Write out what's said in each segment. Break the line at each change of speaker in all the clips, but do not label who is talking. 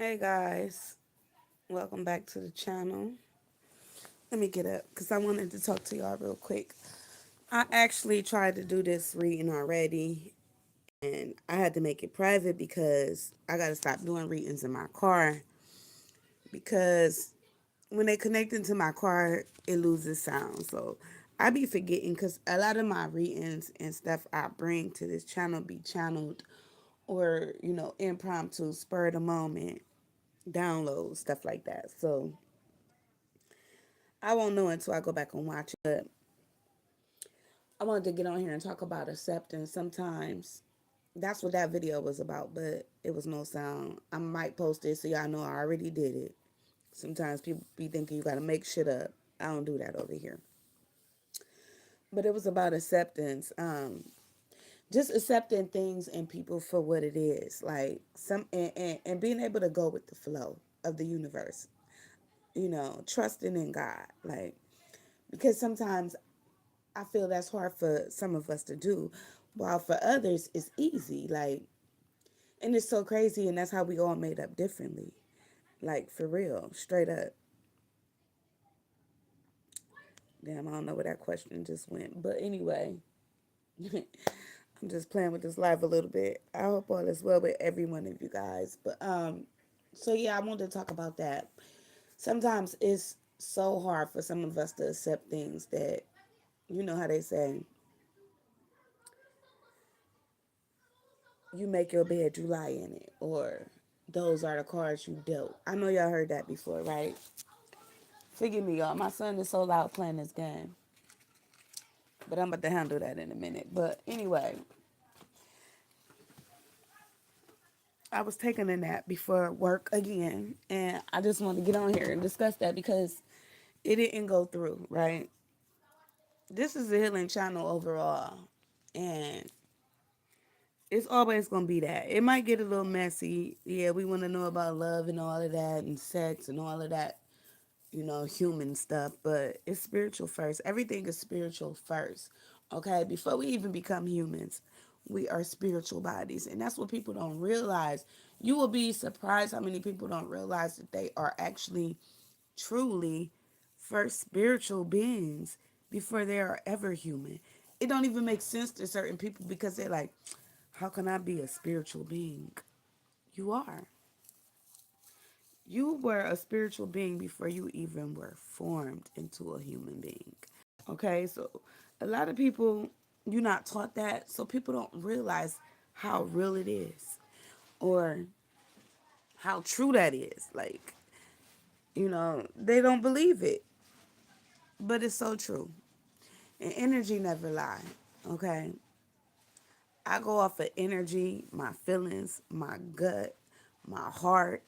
Hey guys, welcome back to the channel. Let me get up because I wanted to talk to y'all real quick. I actually tried to do this reading already and I had to make it private because I got to stop doing readings in my car because when they connect into my car, it loses sound. So I be forgetting because a lot of my readings and stuff I bring to this channel be channeled or, impromptu, spur of the moment, downloads, stuff like that. So I won't know until I go back and watch it. But I wanted to get on here and talk about acceptance. Sometimes that's what that video was about, but it was no sound. I might post it so y'all know I already did it. Sometimes people be thinking you gotta make shit up. I don't do that over here. But it was about acceptance. Just accepting things and people for what it is. Like and being able to go with the flow of the universe. Trusting in God. Like because sometimes I feel that's hard for some of us to do, while for others it's easy. Like, and it's so crazy, and that's how we all made up differently. Like for real, straight up. Damn, I don't know where that question just went, but anyway, I'm just playing with this live a little bit. I hope all is well with every one of you guys. But so yeah, I wanted to talk about that. Sometimes it's so hard for some of us to accept things that you know how they say you make your bed, you lie in it, or those are the cards you dealt. I know y'all heard that before, right? Forgive me, y'all. My son is so loud playing this game, but I'm about to handle that in a minute. But anyway, I was taking a nap before work again, and I just wanted to get on here and discuss that because it didn't go through, right? This is a healing channel overall, and it's always gonna be that. It might get a little messy. Yeah, we want to know about love and all of that, and sex and all of that, human stuff, but it's spiritual first. Everything is spiritual first. Okay, before we even become humans, we are spiritual bodies, and that's what people don't realize. You will be surprised how many people don't realize that they are actually truly first spiritual beings before they are ever human. It don't even make sense to certain people because they're like, how can I be a spiritual being? You are. You were a spiritual being before you even were formed into a human being. Okay, so a lot of people, you're not taught that, so people don't realize how real it is or how true that is. Like, they don't believe it, but it's so true. And energy never lie. Okay, I go off of energy, my feelings, my gut, my heart,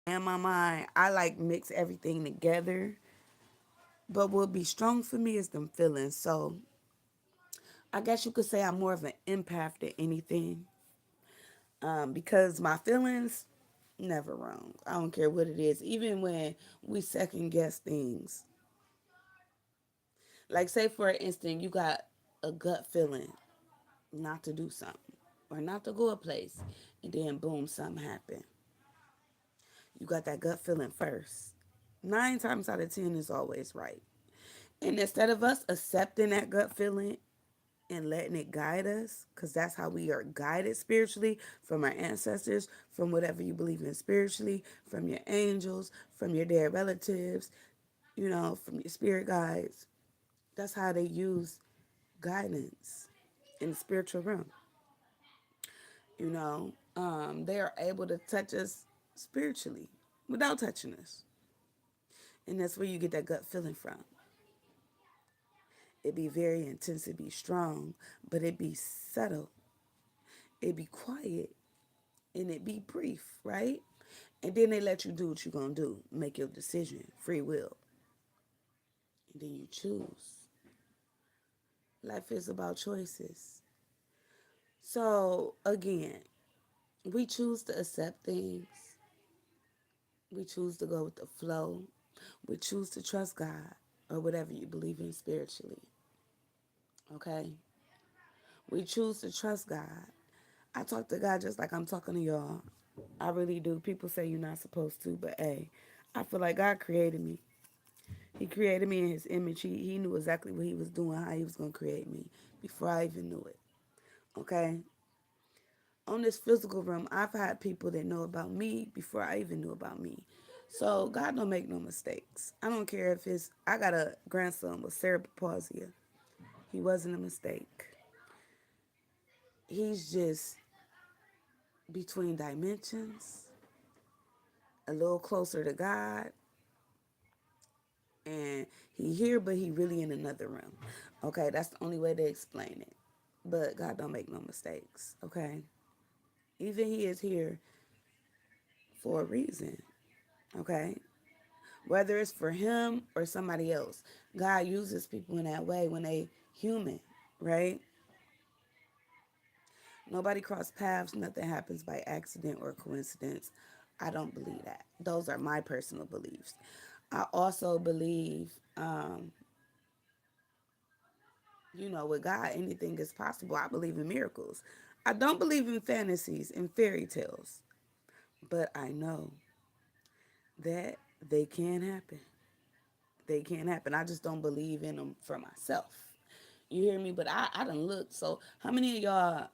and my mind. I like mix everything together. But what be strong for me is them feelings. So I guess you could say I'm more of an empath than anything. Because my feelings never wrong. I don't care what it is. Even when we second guess things. Like say for instance, you got a gut feeling not to do something or not to go a place, and then boom, something happened. You got that gut feeling first. 9 times out of 10 is always right. And instead of us accepting that gut feeling and letting it guide us, because that's how we are guided spiritually from our ancestors, from whatever you believe in spiritually, from your angels, from your dead relatives, from your spirit guides. That's how they use guidance in the spiritual realm. They are able to touch us spiritually without touching us. And that's where you get that gut feeling from. It be very intense, it be strong, but it be subtle, it be quiet, and it be brief, right? And then they let you do what you're gonna do, make your decision, free will, and then you choose. Life is about choices. So again, we choose to accept things. We choose to go with the flow. We choose to trust God or whatever you believe in spiritually. Okay? We choose to trust God. I talk to God just like I'm talking to y'all. I really do. People say you're not supposed to, but hey, I feel like God created me. He created me in his image. He knew exactly what he was doing, how he was going to create me before I even knew it. Okay? On this physical realm, I've had people that know about me before I even knew about me. So God don't make no mistakes. I don't care if it's, I got a grandson with cerebral palsy. He wasn't a mistake. He's just between dimensions, a little closer to God, and he here, but he really in another realm. Okay, that's the only way to explain it. But God don't make no mistakes. Okay, even he is here for a reason. Okay, whether it's for him or somebody else, God uses people in that way when they human, right? Nobody cross paths. Nothing happens by accident or coincidence. I don't believe that. Those are my personal beliefs. I also believe, with God, anything is possible. I believe in miracles. I don't believe in fantasies and fairy tales, but I know that they can happen. They can happen. I just don't believe in them for myself. You hear me? But I done looked. So how many of y'all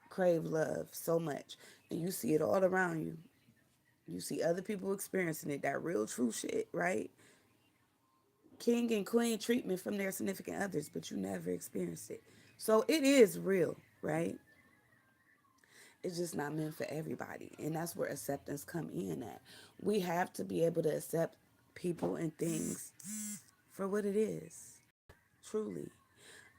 crave love so much and you see it all around you? You see other people experiencing it, that real true shit, right? King and queen treatment from their significant others, but you never experienced it. So it is real, right? It's just not meant for everybody. And that's where acceptance come in at. We have to be able to accept people and things for what it is. Truly.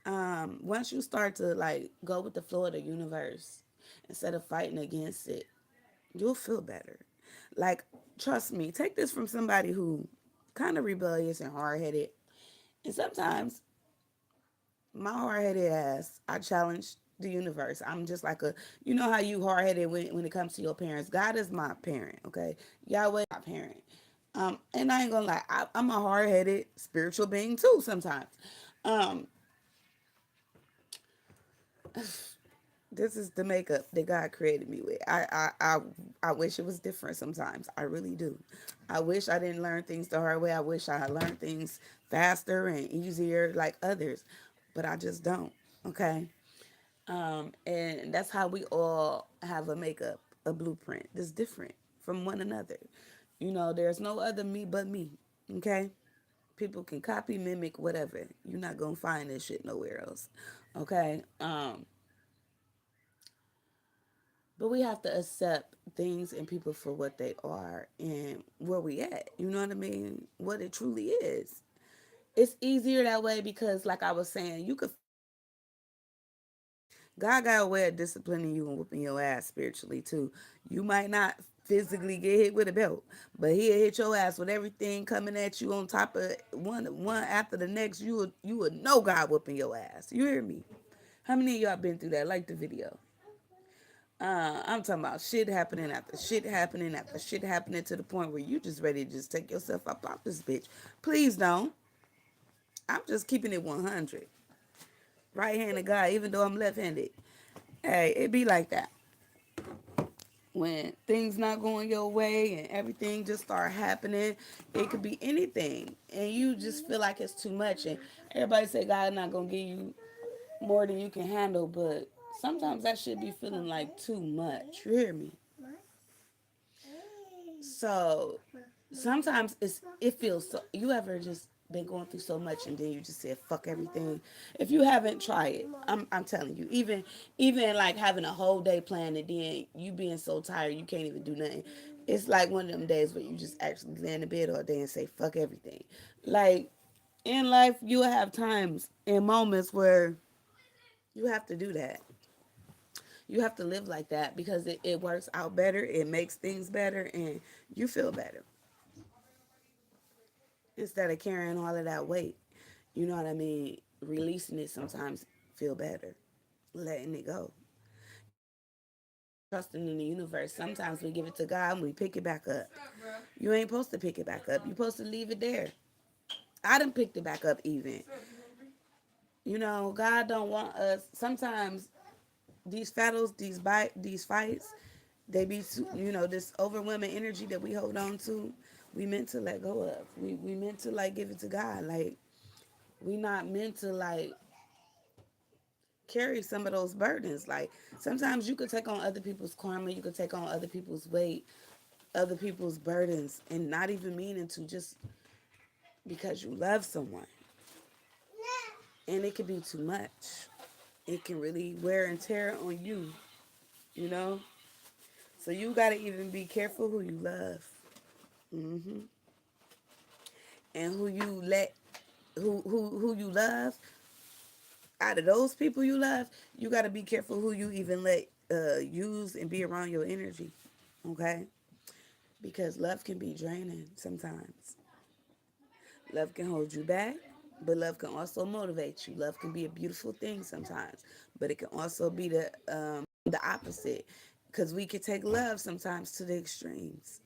Once you start to like go with the flow of the universe instead of fighting against it, you'll feel better. Like, trust me, take this from somebody who kind of rebellious and hard headed. And sometimes my hard headed ass, I challenge the universe. I'm just like you know how you hard headed when it comes to your parents. God is my parent, okay? Yahweh is my parent. And I ain't gonna lie, I'm a hard headed spiritual being too sometimes. Um, this is the makeup that God created me with. I wish it was different sometimes. I really do. I wish I didn't learn things the hard way. I wish I had learned things faster and easier like others, but I just don't. Okay. And that's how we all have a makeup, a blueprint that's different from one another. There's no other me but me. Okay. People can copy, mimic, whatever. You're not gonna find this shit nowhere else. Okay. But we have to accept things and people for what they are and where we at. You know what I mean? What it truly is. It's easier that way because, like I was saying, you could. God got a way of disciplining you and whooping your ass spiritually too. You might not physically get hit with a belt, but he'll hit your ass with everything coming at you on top of one after the next. You would know God whooping your ass. You hear me? How many of y'all been through that? Like the video. I'm talking about shit happening after shit happening after shit happening to the point where you just ready to just take yourself up off this bitch. Please don't. I'm just keeping it 100. Right-handed guy, even though I'm left-handed. Hey, it be like that. When things not going your way and everything just start happening, it could be anything. And you just feel like it's too much. And everybody say God not going to give you more than you can handle. But sometimes that should be feeling like too much. You hear me? So sometimes it feels so. You ever just been going through so much and then you just said fuck everything? If you haven't tried it, I'm telling you, even like having a whole day planned and then you being so tired you can't even do nothing. It's like one of them days where you just actually lay in the bed all day and say fuck everything. Like in life, you have times and moments where you have to do that. You have to live like that because it works out better. It makes things better and you feel better instead of carrying all of that weight. You know what I mean? Releasing it sometimes feel better. Letting it go. Trusting in the universe. Sometimes we give it to God and we pick it back up. You ain't supposed to pick it back up. You're supposed to leave it there. I done picked it back up even. God don't want us. Sometimes these battles, these fights, They be, this overwhelming energy that we hold on to, we meant to let go of. We meant to like give it to God. Like we not meant to like carry some of those burdens. Like sometimes you could take on other people's karma, you could take on other people's weight, other people's burdens, and not even meaning to, just because you love someone. And it can be too much. It can really wear and tear on you, you know? So you got to even be careful who you love. hmm And who you let, who you love, out of those people you love, you got to be careful who you even let use and be around your energy. Okay? Because love can be draining sometimes. Love can hold you back, but love can also motivate you. Love can be a beautiful thing sometimes, but it can also be the opposite. Because we can take love sometimes to the extremes.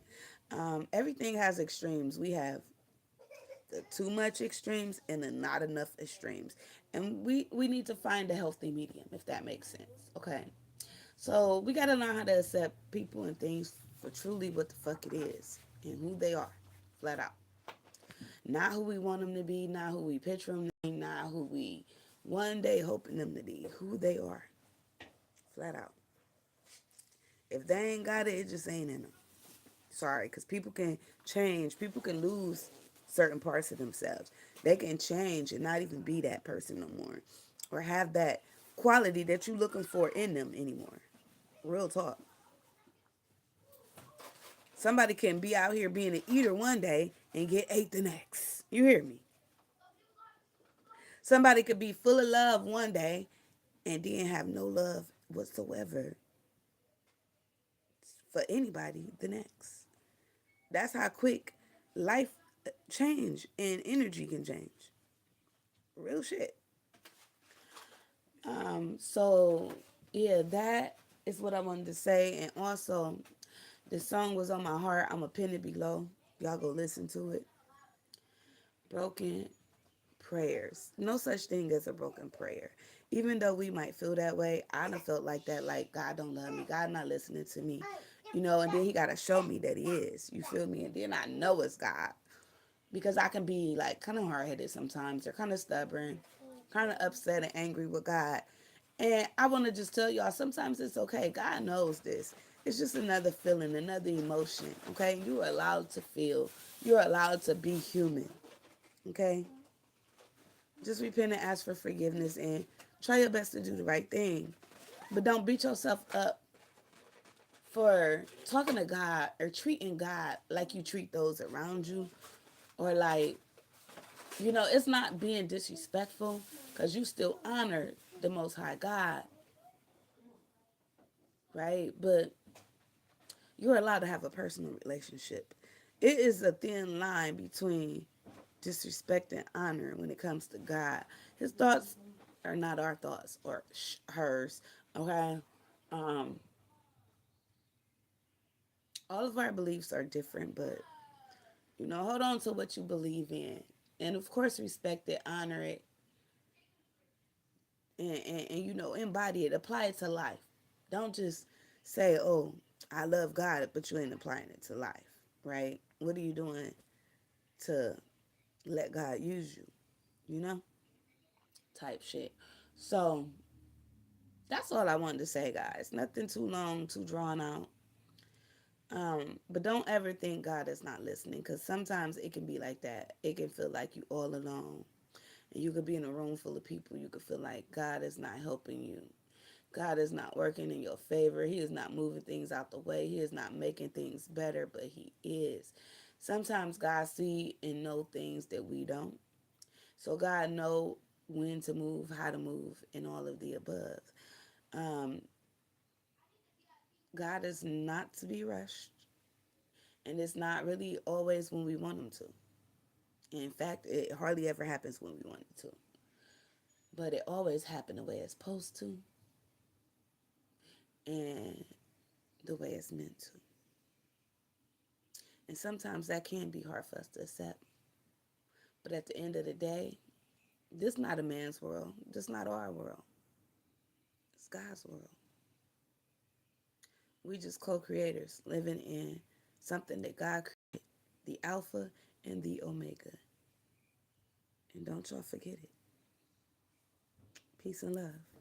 Everything has extremes. We have the too much extremes and the not enough extremes, and we need to find a healthy medium, if that makes sense. Okay, so we got to learn how to accept people and things for truly what the fuck it is and who they are, flat out. Not who we want them to be, not who we picture them to be, not who we one day hoping them to be. Who they are, flat out. If they ain't got it, it just ain't in them. Sorry, because people can change. People can lose certain parts of themselves. They can change and not even be that person no more, or have that quality that you're looking for in them anymore. Real talk. Somebody can be out here being an eater one day and get ate the next. You hear me? Somebody could be full of love one day and then have no love whatsoever for anybody the next. That's how quick life change and energy can change. Real shit. So yeah, that is what I wanted to say. And also, the song was on my heart. I'm gonna pin it below. Y'all go listen to it. Broken prayers. No such thing as a broken prayer. Even though we might feel that way, I done felt like that, like God don't love me, God not listening to me, and then he gotta show me that he is. You feel me? And then I know it's God. Because I can be like kind of hard headed sometimes, or kind of stubborn, kind of upset and angry with God. And I want to just tell y'all, sometimes it's okay. God knows this. It's just another feeling, another emotion. Okay, you are allowed to feel. You're allowed to be human. Okay, just repent and ask for forgiveness and try your best to do the right thing. But don't beat yourself up for talking to God or treating God like you treat those around you, or like, it's not being disrespectful, because you still honor the Most High God, right? But you're allowed to have a personal relationship. It is a thin line between disrespect and honor when it comes to God. His thoughts are not our thoughts or hers, okay? Um, all of our beliefs are different, but, hold on to what you believe in. And of course, respect it, honor it, and embody it, apply it to life. Don't just say, oh, I love God, but you ain't applying it to life, right? What are you doing to let God use you, you know? Type shit. So that's all I wanted to say, guys. Nothing too long, too drawn out. But don't ever think God is not listening, because sometimes it can be like that. It can feel like you all alone. And you could be in a room full of people. You could feel like God is not helping you. God is not working in your favor. He is not moving things out the way. He is not making things better, but he is. Sometimes God see and know things that we don't. So God know when to move, how to move, and all of the above. Um, God is not to be rushed, and it's not really always when we want him to. In fact, it hardly ever happens when we want it to. But it always happens the way it's supposed to, and the way it's meant to. And sometimes that can be hard for us to accept. But at the end of the day, this is not a man's world. This is not our world. It's God's world. We just co-creators living in something that God created, the Alpha and the Omega. And don't y'all forget it. Peace and love.